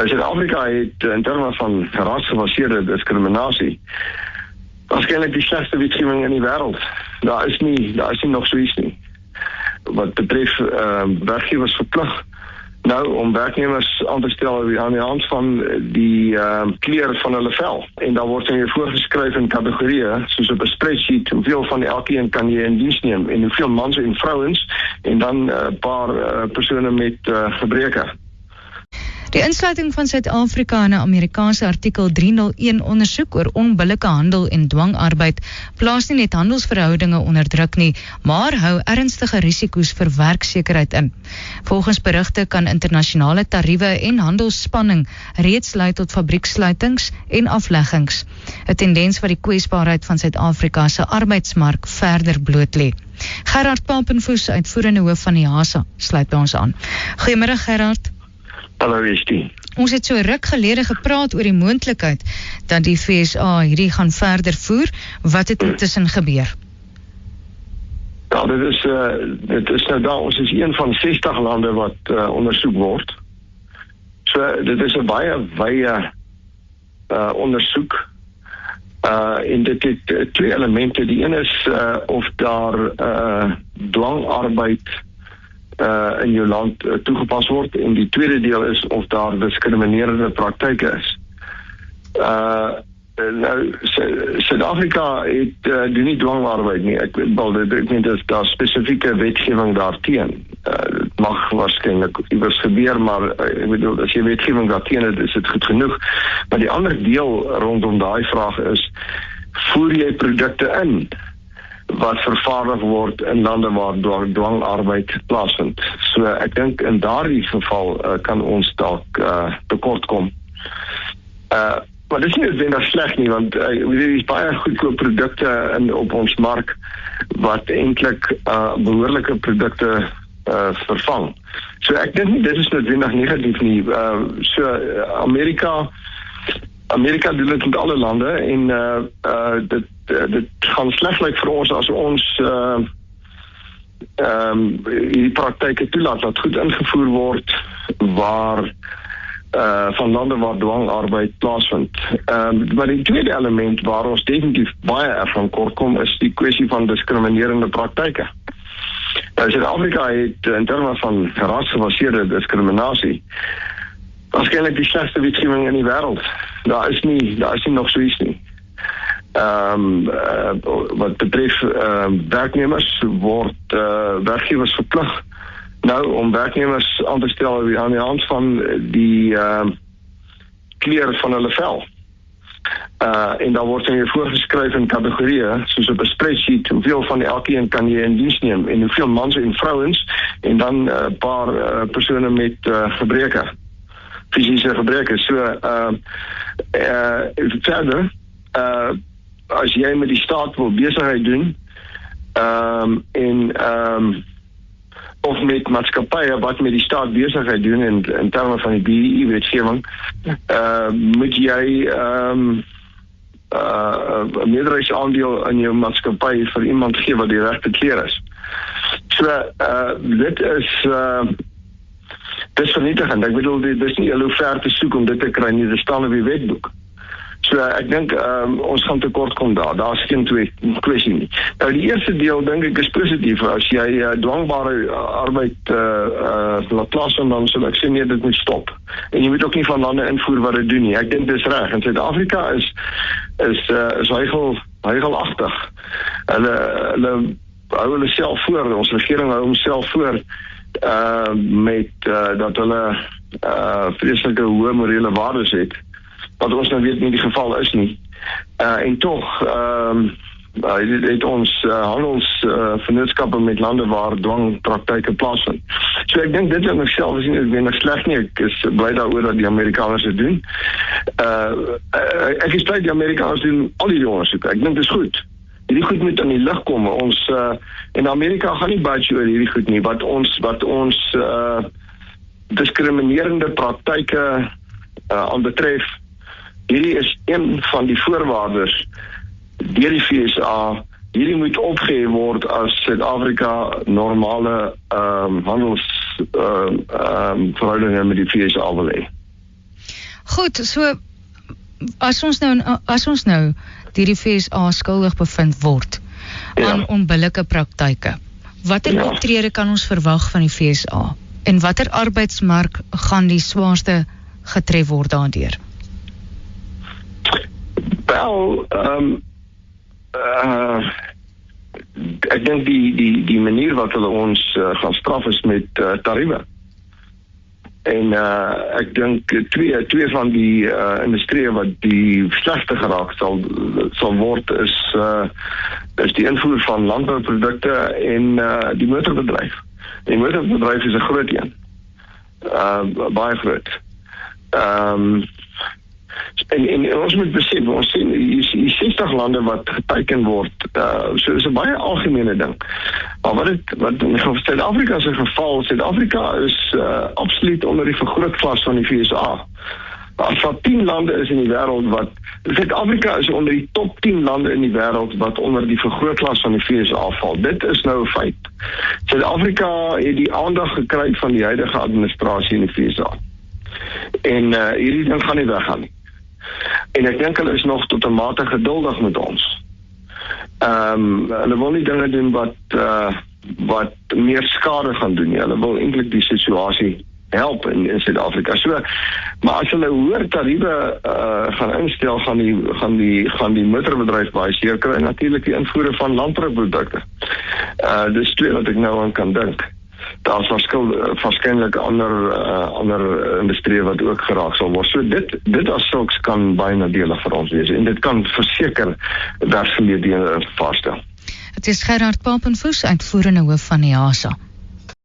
Suid-Afrika het in terme van rasgebaseerde diskriminasie waarskynlik die slegste wetgewing in die wêreld. Daar is nie nog so iets nie. Wat betref werkgewers verplig nou om werknemers aan te stel aan die hand van die kleur van hulle vel. En daar word in voorgeskryf in kategorieë, soos op 'n spreadsheet, hoeveel van elkeen kan jy in diens neem en hoeveel mans en vrouens en dan 'n paar persone met gebreke. Die insluiting van Suid-Afrika in 'n Amerikaanse artikel 301 ondersoek oor onbillike handel en dwangarbeid plaas nie net handelsverhoudinge onder druk nie, maar hou ernstige risiko's vir werksekerheid in. Volgens berigte kan internasionale tariewe en handelsspanning reeds lei tot fabrieksluitings en afleggings, 'n tendens wat die kwesbaarheid van Suid-Afrika se arbeidsmark verder bloot lê. Gerard Papenfoes, uitvoerende hoof van die HASA, sluit by ons aan. Goeiemôre Gerard. Hallo Estie. Ons het so ruk gelede gepraat oor die moontlikheid dat die FSA hierdie gaan verder voer. Wat het intussen gebeur? Ja, dit is nou daar, ons is een van 60 lande wat ondersoek word. So dit is 'n baie wye ondersoek. En dit het twee elemente. Die een is of daar dwangarbeid in jou land toegepas word, en die tweede deel is of daar diskriminerende praktyke is. Nou, Suid-Afrika doen nie dwangarbeid nie. Ek weet dat daar spesifieke wetgewing daarteen. Dit mag waarskynlik iewers gebeur, maar ek bedoel, as jy wetgewing daarteen het, is dit goed genoeg. Maar die ander deel rondom daai vraag is, voer jy produkte in wat vervaardig word in lande waar dwangarbeid plaasvind. So ek dink in daardie geval kan ons dalk tekort kom. Maar dit is nie noodwendig sleg nie, want er is baie goedkoop produkte op ons mark wat eintlik behoorlike produkte vervang. So ek dink nie dit is noodwendig negatief nie. Amerika doen dit met alle lande en dit gaan sleg lyk vir ons as ons die praktyke toelaat wat goed ingevoer word van lande waar dwangarbeid plaasvind. Maar die tweede element waar ons definitief baie erg van kort kom is die kwessie van diskriminerende praktyke. Suid-Afrika het in terme van rasgebaseerde diskriminasie waarskynlik die slegste wetgewing in die wêreld. Daar is nie nog so iets nie. Wat betref werknemers word werkgewers verplig nou om werknemers aan te stel aan die hand van die kleur van hulle vel. En daar word in voorgeskryf in kategorieë, soos op 'n spreadsheet, hoeveel van elkeen kan jy in diens neem en hoeveel mans en vrouens en dan 'n paar persone met gebreke, fisiese gebreke. So verder, as jy met die staat wil besigheid doen of met maatskappye wat met die staat besigheid doen in terme van die BEE-wetgewing, moet jy 'n meerderheidsaandeel in jou maatskappy vir iemand gee wat die regte kleur is. So dit is vernietigend. Ek bedoel, dit is nie heel ver te soek om dit te kry nie. Dit staan op die wetboek. So ek dink ons gaan tekort kom daar. Daar is geen kwessie nie. Nou die eerste deel dink ek is positief. As jy dwangbare arbeid laat plaasvind, dan sal ek sê nee, dit moet stop. En jy moet ook nie van lande invoer wat dit doen nie. Ek dink dis reg. En Suid-Afrika is heigelagtig. Hulle hou hulle self voor. Ons regering hou homself voor met dat hulle vreeslike hoë morele waardes het. Wat ons nou weet nie die geval is nie. En tog het ons handelsvennootskappe met lande waar dwangpraktyke plaasvind. So ek dink dit in myself is nie noodwendig sleg nie. Ek is bly daaroor dat die Amerikaners dit doen. Ek is bly die Amerikaners doen al die ondersoeke. Ek dink dit is goed. Hierdie goed moet aan die lig kom. Ons en Amerika gaan nie baie oor hierdie goed nie. Wat ons diskriminerende praktyke aanbetref. Hierdie is een van die voorwaardes deur die FSA. Hierdie moet opgehef word as Suid-Afrika normale handelsverhoudinge met die FSA wil hê. Goed, so as ons nou deur die FSA skuldig bevind word aan onbillike praktyke, watter optrede kan ons verwag van die FSA? En watter arbeidsmark gaan die swaarste getref word daardeur? Wel, ek dink die manier wat hulle ons gaan straf is met tariewe. En ek dink twee van die industrieë wat die slegste geraak sal word is die invoer van landbouprodukte en die motorbedryf. Die motorbedryf is 'n groot een. Baie groot. En ons moet besef, ons sien die 60 lande wat geteken word, so is 'n baie algemene ding. Maar wat in Suid-Afrika se geval, Suid-Afrika is absoluut onder die vergrootglas van die FSA. As daar 10 lande is in die wêreld wat Suid-Afrika is onder die top 10 lande in die wêreld wat onder die vergrootglas van die FSA val. Dit is nou 'n feit. Suid-Afrika het die aandag gekry van die huidige administrasie in die FSA. En hierdie ding gaan nie weggaan nie. En ek dink hulle is nog tot 'n mate geduldig met ons. Hulle wil nie dinge doen wat meer skade gaan doen nie. Hulle wil eintlik die situasie help in Suid-Afrika. So, maar as hulle hoër tariewe gaan instel, gaan die motorbedryf baie seer kry en natuurlik die invoere van landbouprodukte. Dis twee wat ek nou aan kan dink. Daar's waarskynlik ander industrieë wat ook geraak sal word. So dit as sulks kan baie nadelig vir ons wees en dit kan verseker werksgeleenthede voorstel. Het is Gerard Papenfoes, uitvoerende hoof van IASA.